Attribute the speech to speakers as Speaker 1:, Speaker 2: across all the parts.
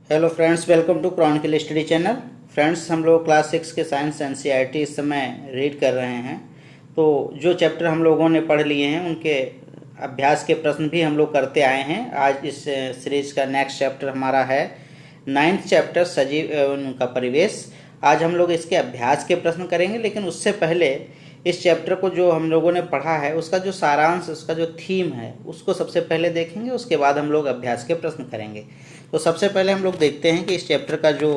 Speaker 1: Hello friends, welcome to chronicle study channel. Friends, हम लोग class 6 के साइंस एनसीईआरटी इस समय रीड कर रहे हैं। तो जो चैप्टर हम लोगों ने पढ़ लिए हैं उनके अभ्यास के प्रश्न भी हम लोग करते आए हैं। आज इस सीरीज का नेक्स्ट चैप्टर हमारा है 9th चैप्टर सजीव उनका परिवेश। आज हम लोग इसके अभ्यास के प्रश्न करेंगे, लेकिन उससे पहले इस चैप्टर को जो हम लोगों ने पढ़ा है उसका जो सारांश, उसका जो थीम है उसको सबसे पहले देखेंगे। उसके बाद हम लोग अभ्यास के प्रश्न करेंगे। तो सबसे पहले हम लोग देखते हैं कि इस चैप्टर का जो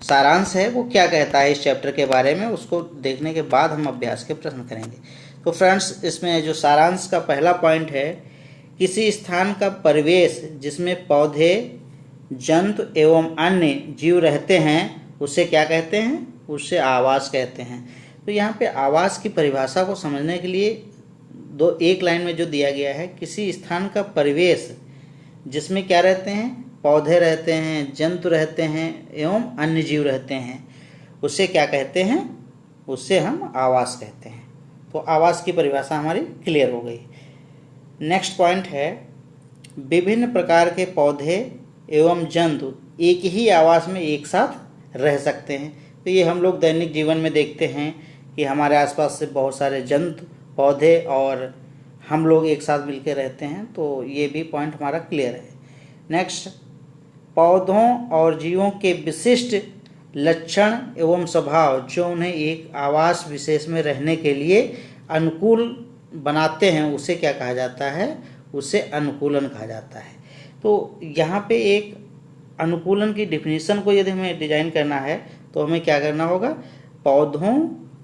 Speaker 1: सारांश है वो क्या कहता है इस चैप्टर के बारे में। उसको देखने के बाद हम अभ्यास के प्रश्न करेंगे। तो फ्रेंड्स, इसमें जो सारांश का पहला पॉइंट है, किसी स्थान का परिवेश जिसमें पौधे, जंतु एवं अन्य जीव रहते हैं उसे क्या कहते हैं? उसे आवास कहते हैं। तो यहाँ पे आवास की परिभाषा को समझने के लिए एक लाइन में जो दिया गया है, किसी स्थान का परिवेश जिसमें क्या रहते हैं? पौधे रहते हैं, जंतु रहते हैं एवं अन्य जीव रहते हैं, उसे क्या कहते हैं? उसे हम आवास कहते हैं। तो आवास की परिभाषा हमारी क्लियर हो गई। नेक्स्ट पॉइंट है, विभिन्न प्रकार के पौधे एवं जंतु एक ही आवास में एक साथ रह सकते हैं। तो ये हम लोग दैनिक जीवन में देखते हैं कि हमारे आसपास से बहुत सारे जंतु, पौधे और हम लोग एक साथ मिलकर रहते हैं। तो ये भी पॉइंट हमारा क्लियर है। नेक्स्ट, पौधों और जीवों के विशिष्ट लक्षण एवं स्वभाव जो उन्हें एक आवास विशेष में रहने के लिए अनुकूल बनाते हैं उसे क्या कहा जाता है? उसे अनुकूलन कहा जाता है। तो यहाँ पे एक अनुकूलन की डिफिनीशन को यदि हमें डिजाइन करना है तो हमें क्या करना होगा? पौधों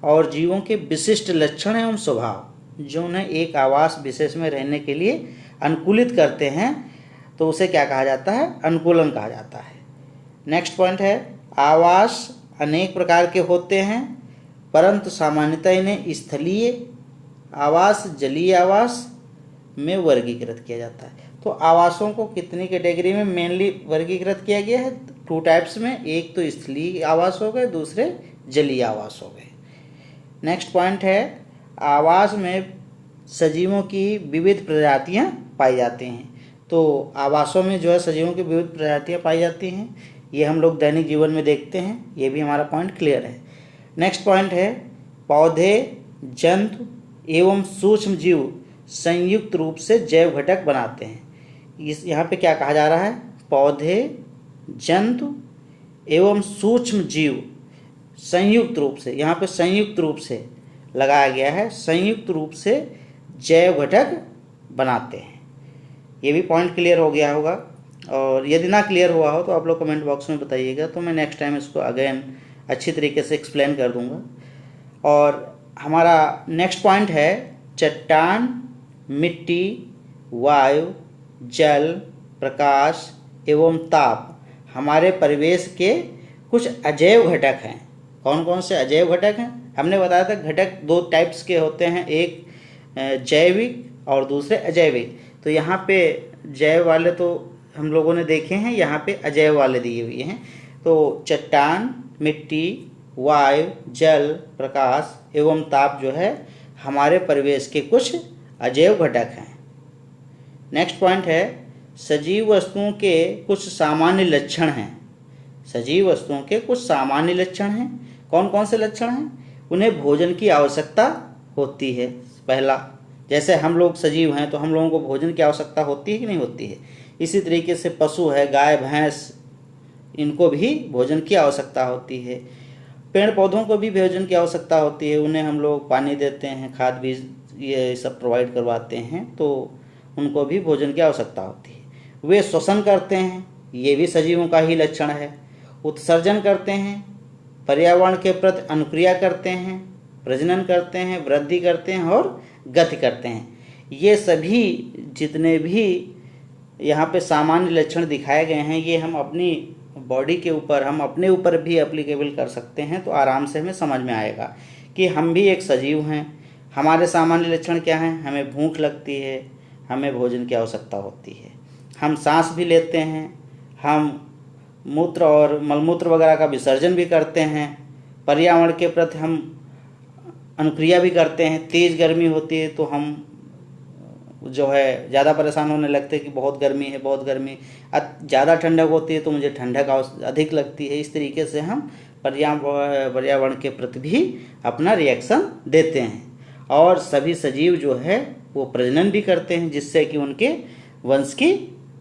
Speaker 1: और जीवों के विशिष्ट लक्षण एवं स्वभाव जो उन्हें एक आवास विशेष में रहने के लिए अनुकूलित करते हैं, तो उसे क्या कहा जाता है? अनुकूलन कहा जाता है। नेक्स्ट पॉइंट है, आवास अनेक प्रकार के होते हैं परंतु सामान्यतः इन्हें स्थलीय आवास, जलीय आवास में वर्गीकृत किया जाता है। तो आवासों को कितनी कैटेगरी में मेनली वर्गीकृत किया गया है? 2 टाइप्स में। एक तो स्थलीय आवास हो गए, दूसरे जलीय आवास हो गए। नेक्स्ट पॉइंट है, आवास में सजीवों की विविध प्रजातियां पाई जाती हैं। तो आवासों में जो है सजीवों की विविध प्रजातियां पाई जाती हैं, ये हम लोग दैनिक जीवन में देखते हैं। ये भी हमारा पॉइंट क्लियर है। नेक्स्ट पॉइंट है, पौधे, जंतु एवं सूक्ष्म जीव संयुक्त रूप से जैव घटक बनाते हैं। यहाँ पे क्या कहा जा रहा है? पौधे, जंतु एवं सूक्ष्म जीव संयुक्त रूप से, यहाँ पे संयुक्त रूप से लगाया गया है, संयुक्त रूप से जैव घटक बनाते हैं। ये भी पॉइंट क्लियर हो गया होगा। और यदि ना क्लियर हुआ हो तो आप लोग कमेंट बॉक्स में बताइएगा, तो मैं नेक्स्ट टाइम इसको अगेन अच्छी तरीके से एक्सप्लेन कर दूंगा। और हमारा नेक्स्ट पॉइंट है, चट्टान, मिट्टी, वायु, जल, प्रकाश एवं ताप हमारे परिवेश के कुछ अजैव घटक हैं। कौन कौन से अजैव घटक हैं? हमने बताया था घटक 2 टाइप्स के होते हैं, एक जैविक और दूसरे अजैविक। तो यहाँ पे जैव वाले तो हम लोगों ने देखे हैं, यहाँ पे अजैव वाले दिए हुए हैं। तो चट्टान, मिट्टी, वायु, जल, प्रकाश एवं ताप जो है हमारे परिवेश के कुछ अजैव घटक हैं। नेक्स्ट पॉइंट है, सजीव वस्तुओं के कुछ सामान्य लक्षण हैं। सजीव वस्तुओं के कुछ सामान्य लक्षण हैं। कौन कौन से लक्षण हैं? उन्हें भोजन की आवश्यकता होती है। पहला, जैसे हम लोग सजीव हैं तो हम लोगों को भोजन की आवश्यकता होती है कि नहीं होती है? इसी तरीके से पशु है, गाय, भैंस, इनको भी भोजन की आवश्यकता होती है। पेड़ पौधों को भी भोजन की आवश्यकता होती है। उन्हें हम लोग पानी देते हैं, खाद बीज ये सब प्रोवाइड करवाते हैं, तो उनको भी भोजन की आवश्यकता होती है। वे श्वसन करते हैं, ये भी सजीवों का ही लक्षण है। उत्सर्जन करते हैं, पर्यावरण के प्रति अनुक्रिया करते हैं, प्रजनन करते हैं, वृद्धि करते हैं और गति करते हैं। ये सभी जितने भी यहाँ पे सामान्य लक्षण दिखाए गए हैं, ये हम अपनी बॉडी के ऊपर, हम अपने ऊपर भी एप्लीकेबल कर सकते हैं। तो आराम से हमें समझ में आएगा कि हम भी एक सजीव हैं। हमारे सामान्य लक्षण क्या हैं? हमें भूख लगती है, हमें भोजन की आवश्यकता होती है, हम सांस भी लेते हैं, हम मूत्र और मलमूत्र वगैरह का विसर्जन भी करते हैं, पर्यावरण के प्रति हम अनुक्रिया भी करते हैं। तेज़ गर्मी होती है तो हम जो है ज़्यादा परेशान होने लगते हैं कि बहुत गर्मी है, बहुत गर्मी। ज़्यादा ठंडक होती है तो मुझे ठंडक अधिक लगती है। इस तरीके से हम पर्यावरण के प्रति भी अपना रिएक्शन देते हैं। और सभी सजीव जो है वो प्रजनन भी करते हैं, जिससे कि उनके वंश की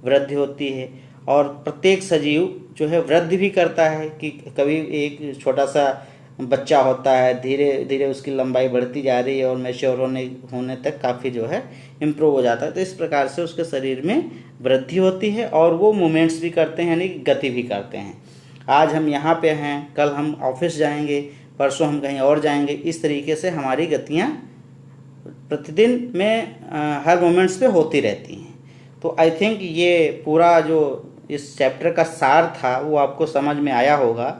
Speaker 1: वृद्धि होती है। और प्रत्येक सजीव जो है वृद्धि भी करता है कि कभी एक छोटा सा बच्चा होता है, धीरे धीरे उसकी लंबाई बढ़ती जा रही है और मैच्योर होने तक काफ़ी जो है इम्प्रूव हो जाता है। तो इस प्रकार से उसके शरीर में वृद्धि होती है और वो मूवमेंट्स भी करते हैं, यानी गति भी करते हैं। आज हम यहाँ पे हैं, कल हम ऑफिस जाएंगे, परसों हम कहीं और जाएंगे। इस तरीके से हमारी गतियाँ प्रतिदिन में हर मोमेंट्स पे होती रहती हैं। तो आई थिंक ये पूरा जो इस चैप्टर का सार था वो आपको समझ में आया होगा,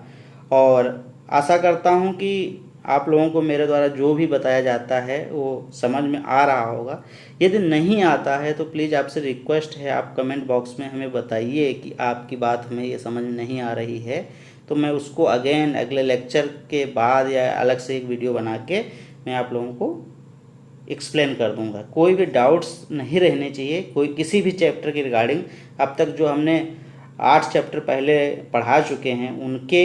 Speaker 1: और आशा करता हूँ कि आप लोगों को मेरे द्वारा जो भी बताया जाता है वो समझ में आ रहा होगा। यदि नहीं आता है तो प्लीज़ आपसे रिक्वेस्ट है, आप कमेंट बॉक्स में हमें बताइए कि आपकी बात हमें ये समझ में नहीं आ रही है, तो मैं उसको अगेन अगले लेक्चर के बाद या अलग से एक वीडियो बना के मैं आप लोगों को एक्सप्लेन कर दूंगा। कोई भी डाउट्स नहीं रहने चाहिए कोई किसी भी चैप्टर के रिगार्डिंग। अब तक जो हमने 8 चैप्टर पहले पढ़ा चुके हैं उनके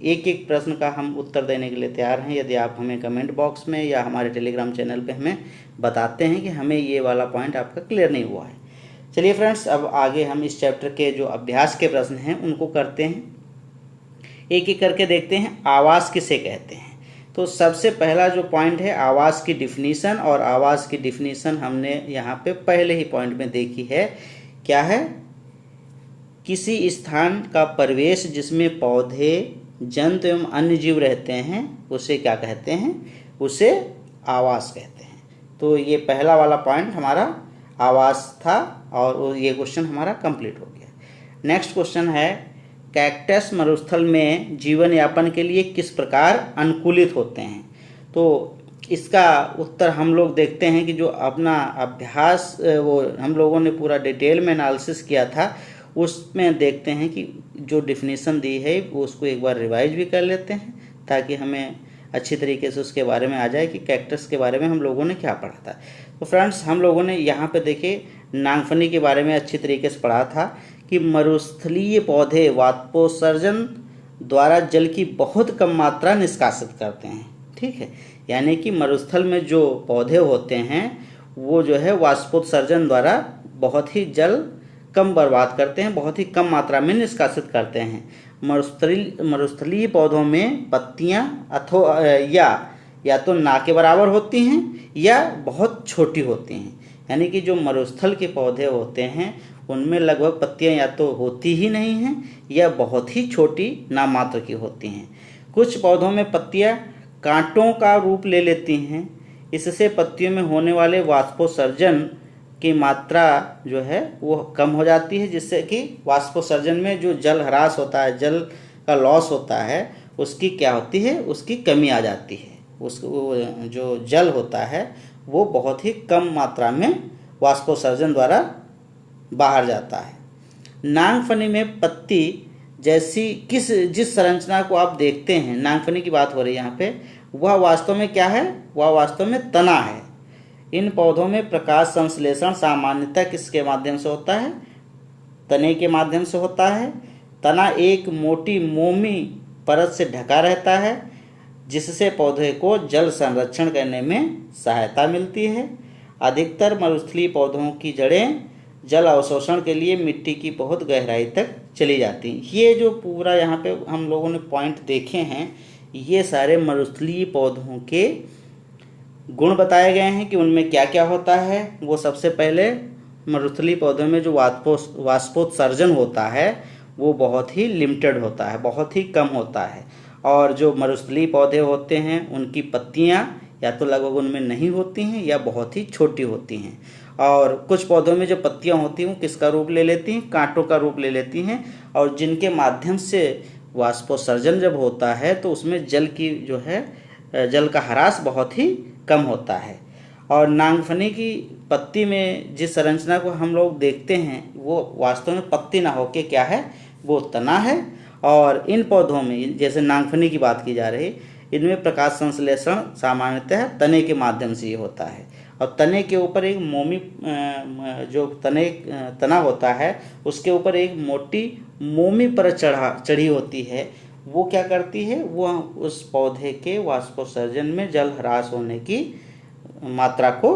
Speaker 1: एक एक प्रश्न का हम उत्तर देने के लिए तैयार हैं, यदि आप हमें कमेंट बॉक्स में या हमारे टेलीग्राम चैनल पे हमें बताते हैं कि हमें ये वाला पॉइंट आपका क्लियर नहीं हुआ है। चलिए फ्रेंड्स, अब आगे हम इस चैप्टर के जो अभ्यास के प्रश्न हैं उनको करते हैं, एक एक करके देखते हैं। आवाज़ किसे कहते हैं? तो सबसे पहला जो पॉइंट है आवाज़ की डिफिनीसन, और आवाज़ की डिफिनीसन हमने यहाँ पे पहले ही पॉइंट में देखी है। क्या है? किसी स्थान का परिवेश जिसमें पौधे, जंतु एवं अन्य जीव रहते हैं उसे क्या कहते हैं? उसे आवास कहते हैं। तो ये पहला वाला पॉइंट हमारा आवास था और ये क्वेश्चन हमारा कंप्लीट हो गया। नेक्स्ट क्वेश्चन है, कैक्टस मरुस्थल में जीवन यापन के लिए किस प्रकार अनुकूलित होते हैं? तो इसका उत्तर हम लोग देखते हैं कि जो अपना अभ्यास वो हम लोगों ने पूरा डिटेल में एनालिसिस किया था उसमें देखते हैं कि जो डिफिनीसन दी है वो उसको एक बार रिवाइज भी कर लेते हैं ताकि हमें अच्छी तरीके से उसके बारे में आ जाए कि कैक्टस के बारे में हम लोगों ने क्या पढ़ा था। तो फ्रेंड्स, हम लोगों ने यहाँ पे देखिए नागफनी के बारे में अच्छी तरीके से पढ़ा था कि मरुस्थलीय पौधे वाष्पोत्सर्जन द्वारा जल की बहुत कम मात्रा निष्कासित करते हैं। ठीक है, यानी कि मरुस्थल में जो पौधे होते हैं वो जो है वाष्पोत्सर्जन द्वारा बहुत ही जल कम बर्बाद करते हैं, बहुत ही कम मात्रा में निष्कासित करते हैं। मरुस्थलीय पौधों में पत्तियां अथवा या तो ना के बराबर होती हैं या बहुत छोटी होती हैं, यानी कि जो मरुस्थल के पौधे होते हैं उनमें लगभग पत्तियां या तो होती ही नहीं हैं या बहुत ही छोटी नामात्र की होती हैं। कुछ पौधों में पत्तियां कांटों का रूप ले लेती हैं, इससे पत्तियों में होने वाले वाष्पोत्सर्जन की मात्रा जो है वो कम हो जाती है, जिससे कि वाष्पोत्सर्जन में जो जल ह्रास होता है, जल का लॉस होता है, उसकी क्या होती है? उसकी कमी आ जाती है। जो जल होता है वो बहुत ही कम मात्रा में वाष्पोत्सर्जन द्वारा बाहर जाता है। नागफनी में पत्ती जैसी जिस संरचना को आप देखते हैं, नागफनी की बात हो रही है यहाँ पे, वह वास्तव में क्या है? वह वास्तव में तना है। इन पौधों में प्रकाश संश्लेषण सामान्यतः किसके माध्यम से होता है? तने के माध्यम से होता है। तना एक मोटी मोमी परत से ढका रहता है जिससे पौधे को जल संरक्षण करने में सहायता मिलती है। अधिकतर मरुस्थलीय पौधों की जड़ें जल अवशोषण के लिए मिट्टी की बहुत गहराई तक चली जाती हैं। ये जो पूरा यहाँ पे हम लोगों ने पॉइंट देखे हैं, ये सारे मरुस्थलीय पौधों के गुण बताए गए हैं कि उनमें क्या क्या होता है। वो सबसे पहले मरुस्थलीय पौधों में जो वाष्पोत्सर्जन होता है वो बहुत ही लिमिटेड होता है, बहुत ही कम होता है। और जो मरुस्थलीय पौधे होते हैं उनकी पत्तियां या तो लगभग उनमें नहीं होती हैं या बहुत ही छोटी होती हैं। और कुछ पौधों में जो पत्तियां होती हैं वो किसका रूप ले लेती हैं? कांटों का रूप ले लेती हैं, और जिनके माध्यम से वाष्पोत्सर्जन जब होता है तो उसमें जल की जो है जल का ह्रास बहुत ही कम होता है। और नागफनी की पत्ती में जिस संरचना को हम लोग देखते हैं वो वास्तव में पत्ती ना होके क्या है? वो तना है। और इन पौधों में जैसे नागफनी की बात की जा रही, इनमें प्रकाश संश्लेषण सामान्यतः तने के माध्यम से ही होता है। और तने के ऊपर एक मोमी जो तना होता है उसके ऊपर एक मोटी मोमी परत चढ़ी होती है। वो क्या करती है, वो उस पौधे के वाष्पोत्सर्जन में जल ह्रास होने की मात्रा को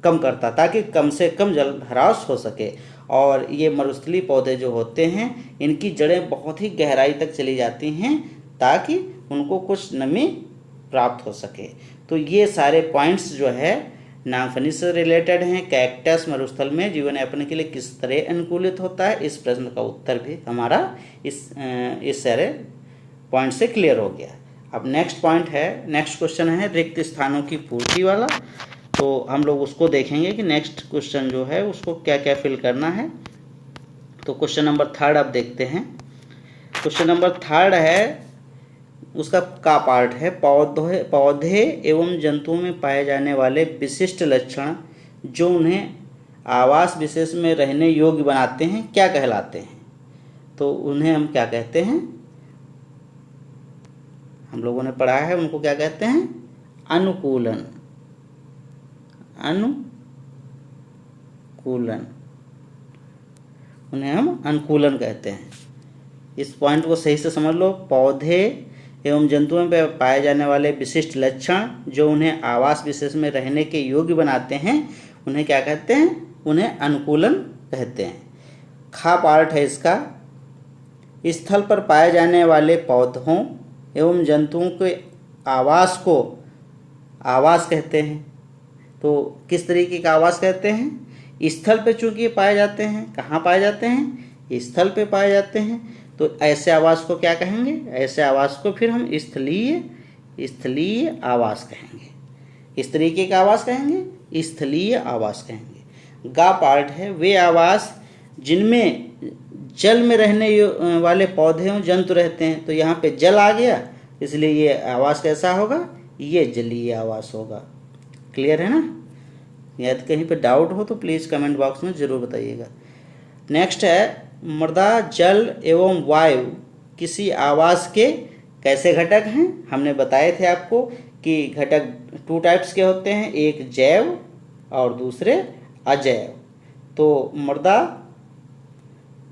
Speaker 1: कम करता, ताकि कम से कम जल ह्रास हो सके। और ये मरुस्थलीय पौधे जो होते हैं इनकी जड़ें बहुत ही गहराई तक चली जाती हैं ताकि उनको कुछ नमी प्राप्त हो सके। तो ये सारे पॉइंट्स जो है नागफनी से रिलेटेड हैं। कैक्टस मरुस्थल में जीवन यापन के लिए किस तरह अनुकूलित होता है, इस प्रश्न का उत्तर भी हमारा इस सारे पॉइंट से क्लियर हो गया। अब नेक्स्ट क्वेश्चन है रिक्त स्थानों की पूर्ति वाला। तो हम लोग उसको देखेंगे कि नेक्स्ट क्वेश्चन जो है उसको क्या क्या फिल करना है। तो क्वेश्चन नंबर 3 अब देखते हैं। क्वेश्चन नंबर 3 है, उसका का पार्ट है पौधे एवं जंतुओं में पाए जाने वाले विशिष्ट लक्षण जो उन्हें आवास विशेष में रहने योग्य बनाते हैं क्या कहलाते हैं। तो उन्हें हम क्या कहते हैं, हम लोगों ने पढ़ा है, उनको क्या कहते हैं, अनुकूलन। उन्हें हम अनुकूलन कहते हैं। इस पॉइंट को सही से समझ लो। पौधे एवं जंतुओं में पाए जाने वाले विशिष्ट लक्षण जो उन्हें आवास विशेष में रहने के योग्य बनाते हैं उन्हें क्या कहते हैं, उन्हें अनुकूलन कहते हैं। खा पार्ट है इसका, स्थल पर पाए जाने वाले पौधों एवं जंतुओं के आवास को आवास कहते हैं। तो किस तरीके का आवास कहते हैं, स्थल पे चूंकि पाए जाते हैं। कहाँ पाए जाते हैं, स्थल पे पाए जाते हैं। तो ऐसे आवास को क्या कहेंगे, ऐसे आवास को फिर हम स्थलीय आवास कहेंगे। इस तरीके का आवास कहेंगे, स्थलीय आवास कहेंगे। गा पार्ट है, वे आवास जिनमें जल में रहने वाले पौधे और जंतु रहते हैं। तो यहाँ पे जल आ गया, इसलिए ये आवास कैसा होगा, ये जलीय आवास होगा। क्लियर है ना। यदि कहीं पे डाउट हो तो प्लीज़ कमेंट बॉक्स में ज़रूर बताइएगा। नेक्स्ट है, मृदा जल एवं वायु किसी आवास के कैसे घटक हैं। हमने बताए थे आपको कि घटक 2 टाइप्स के होते हैं, एक जैव और दूसरे अजैव। तो मृदा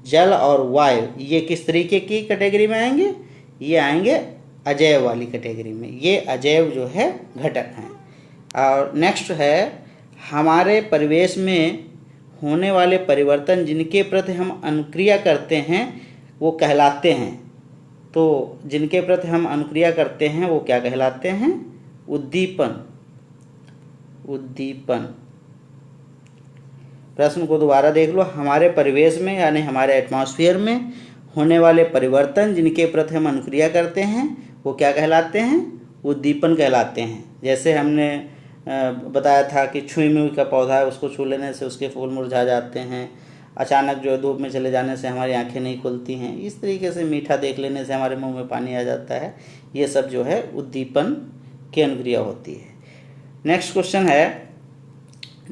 Speaker 1: जल और वायु ये किस तरीके की कैटेगरी में आएंगे, ये आएंगे अजैव वाली कैटेगरी में। ये अजैव जो है घटक हैं। और नेक्स्ट है, हमारे परिवेश में होने वाले परिवर्तन जिनके प्रति हम अनुक्रिया करते हैं वो कहलाते हैं। तो जिनके प्रति हम अनुक्रिया करते हैं वो क्या कहलाते हैं, उद्दीपन। प्रश्न को दोबारा देख लो। हमारे परिवेश में यानी हमारे एटमॉस्फेयर में होने वाले परिवर्तन जिनके प्रति हम अनुक्रिया करते हैं वो क्या कहलाते हैं, उद्दीपन कहलाते हैं। जैसे हमने बताया था कि छुई मुई का पौधा है, उसको छू लेने से उसके फूल मुरझा जाते हैं। अचानक जो धूप में चले जाने से हमारी आंखें नहीं खुलती हैं। इस तरीके से मीठा देख लेने से हमारे मुंह में पानी आ जाता है। ये सब जो है उद्दीपन की अनुक्रिया होती है। नेक्स्ट क्वेश्चन है,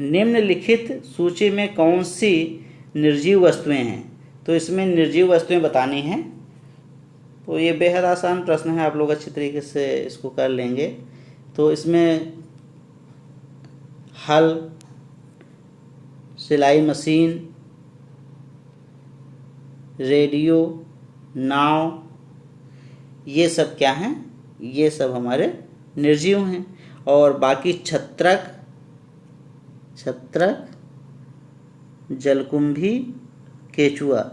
Speaker 1: निम्नलिखित सूची में कौन सी निर्जीव वस्तुएं हैं। तो इसमें निर्जीव वस्तुएं बतानी हैं। तो ये बेहद आसान प्रश्न है, आप लोग अच्छी तरीके से इसको कर लेंगे। तो इसमें हल, सिलाई मशीन, रेडियो, नाव, ये सब क्या हैं, ये सब हमारे निर्जीव हैं। और बाकी छत्रक, जलकुंभी, केचुआ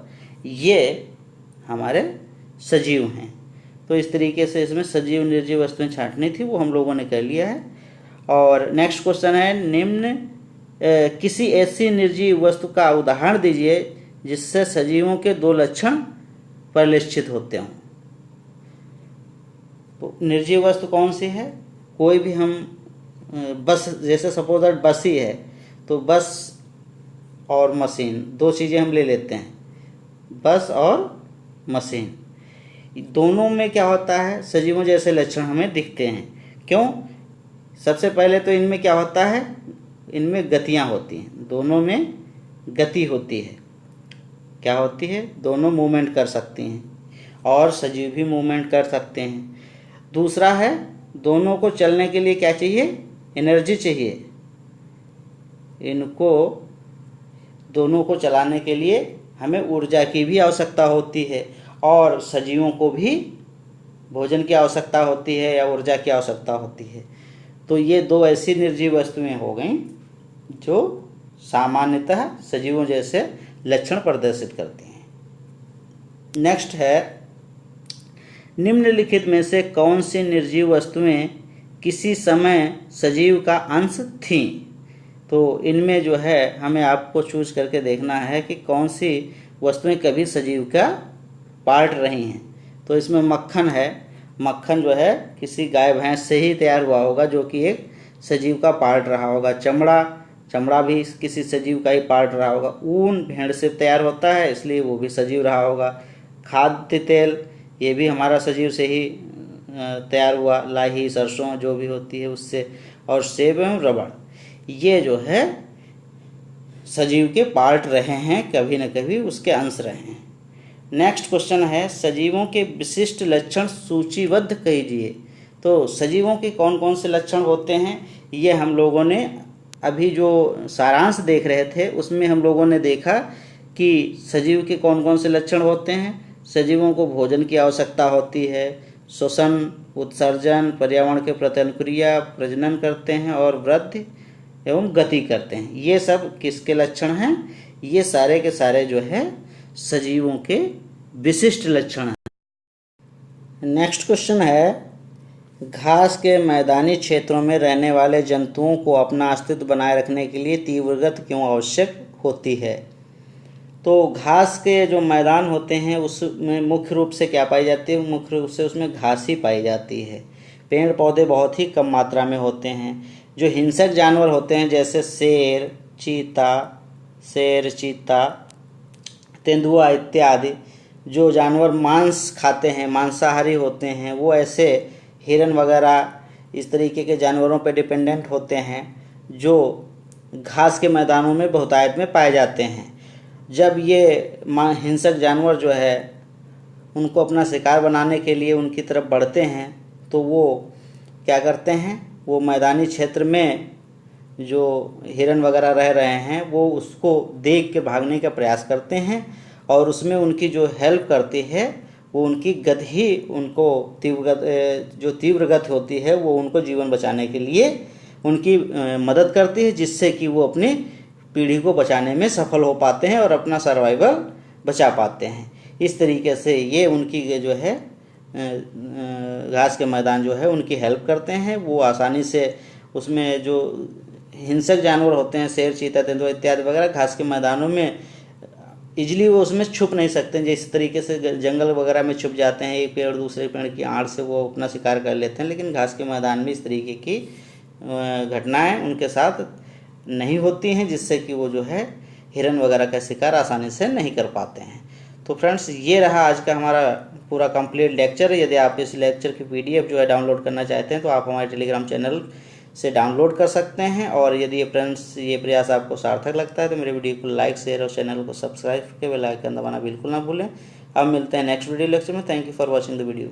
Speaker 1: ये हमारे सजीव हैं। तो इस तरीके से इसमें सजीव निर्जीव वस्तुएं छांटनी थी, वो हम लोगों ने कर लिया है। और नेक्स्ट क्वेश्चन है, निम्न किसी ऐसी निर्जीव वस्तु का उदाहरण दीजिए जिससे सजीवों के 2 लक्षण परिलक्षित होते हों। तो निर्जीव वस्तु कौन सी है, कोई भी हम बस, जैसे सपोज दैट बस ही है तो बस और मशीन 2 चीज़ें हम ले लेते हैं, बस और मशीन। दोनों में क्या होता है, सजीवों जैसे लक्षण हमें दिखते हैं। क्यों, सबसे पहले तो इनमें क्या होता है, इनमें गतियाँ होती हैं, दोनों में गति होती है। क्या होती है, दोनों मूवमेंट कर सकती हैं और सजीव भी मूवमेंट कर सकते हैं। दूसरा है, दोनों को चलने के लिए क्या चाहिए, एनर्जी चाहिए। इनको दोनों को चलाने के लिए हमें ऊर्जा की भी आवश्यकता होती है और सजीवों को भी भोजन की आवश्यकता होती है या ऊर्जा की आवश्यकता होती है। तो ये दो ऐसी निर्जीव वस्तुएं हो गईं जो सामान्यतः सजीवों जैसे लक्षण प्रदर्शित करती हैं। नेक्स्ट है, निम्नलिखित में से कौन सी निर्जीव वस्तुएं किसी समय सजीव का अंश थीं? तो इनमें जो है हमें आपको चूज करके देखना है कि कौन सी वस्तुएं कभी सजीव का पार्ट रही हैं। तो इसमें मक्खन है। मक्खन जो है किसी गाय भैंस से ही तैयार हुआ होगा जो कि एक सजीव का पार्ट रहा होगा। चमड़ा भी किसी सजीव का ही पार्ट रहा होगा। ऊन भेड़ से तैयार होता है इसलिए वो भी सजीव रहा होगा। खाद्य तेल ये भी हमारा सजीव से ही तैयार हुआ, लाही सरसों जो भी होती है उससे। और सेब एवं रबड़ ये जो है सजीव के पार्ट रहे हैं, कभी न कभी उसके अंश रहे हैं। नेक्स्ट क्वेश्चन है, सजीवों के विशिष्ट लक्षण सूचीबद्ध कीजिए। तो सजीवों के कौन कौन से लक्षण होते हैं ये हम लोगों ने अभी जो सारांश देख रहे थे उसमें हम लोगों ने देखा कि सजीव के कौन कौन से लक्षण होते हैं। सजीवों को भोजन की आवश्यकता होती है, श्वसन, उत्सर्जन, पर्यावरण के प्रति अनुक्रिया, प्रजनन करते हैं और वृद्धि एवं गति करते हैं। ये सब किसके लक्षण हैं? ये सारे के सारे जो है सजीवों के विशिष्ट लक्षण हैं। नेक्स्ट क्वेश्चन है, घास के मैदानी क्षेत्रों में रहने वाले जंतुओं को अपना अस्तित्व बनाए रखने के लिए तीव्र गति क्यों आवश्यक होती है? तो घास के जो मैदान होते हैं उसमें मुख्य रूप से क्या पाई जाती है? मुख्य रूप से उसमें घास ही पाई जाती है। पेड़ पौधे बहुत ही कम मात्रा में होते हैं। जो हिंसक जानवर होते हैं जैसे शेर, चीता, तेंदुआ इत्यादि जो जानवर मांस खाते हैं, मांसाहारी होते हैं, वो ऐसे हिरन वगैरह इस तरीके के जानवरों पर डिपेंडेंट होते हैं जो घास के मैदानों में बहुतायत में पाए जाते हैं। जब ये हिंसक जानवर जो है उनको अपना शिकार बनाने के लिए उनकी तरफ बढ़ते हैं तो वो क्या करते हैं, वो मैदानी क्षेत्र में जो हिरन वगैरह रह रहे हैं वो उसको देख के भागने का प्रयास करते हैं और उसमें उनकी जो हेल्प करती है वो उनकी गति ही उनको तीव्र गति होती है वो उनको जीवन बचाने के लिए उनकी मदद करती है, जिससे कि वो अपनी पीढ़ी को बचाने में सफल हो पाते हैं और अपना सर्वाइवल बचा पाते हैं। इस तरीके से ये उनकी जो है घास के मैदान जो है उनकी हेल्प करते हैं। वो आसानी से उसमें जो हिंसक जानवर होते हैं, शेर, चीता, तेंदुआ इत्यादि वगैरह, घास के मैदानों में इजली वो उसमें छुप नहीं सकते। जिस तरीके से जंगल वगैरह में छुप जाते हैं, एक पेड़ दूसरे पेड़ की आड़ से वो अपना शिकार कर लेते हैं, लेकिन घास के मैदान में इस तरीके की घटनाएं उनके साथ नहीं होती हैं, जिससे कि वो जो है हिरन वगैरह का शिकार आसानी से नहीं कर पाते हैं। तो फ्रेंड्स, ये रहा आज का हमारा पूरा कंप्लीट लेक्चर। यदि आप इस लेक्चर की PDF जो है डाउनलोड करना चाहते हैं तो आप हमारे टेलीग्राम चैनल से डाउनलोड कर सकते हैं। और यदि फ्रेंड्स ये प्रयास आपको सार्थक लगता है तो मेरे वीडियो को लाइक, शेयर और चैनल को सब्सक्राइब करके बेल आइकन दबाना बिल्कुल ना भूलें। अब मिलते हैं नेक्स्ट वीडियो लेक्चर में। Thank you for watching the video.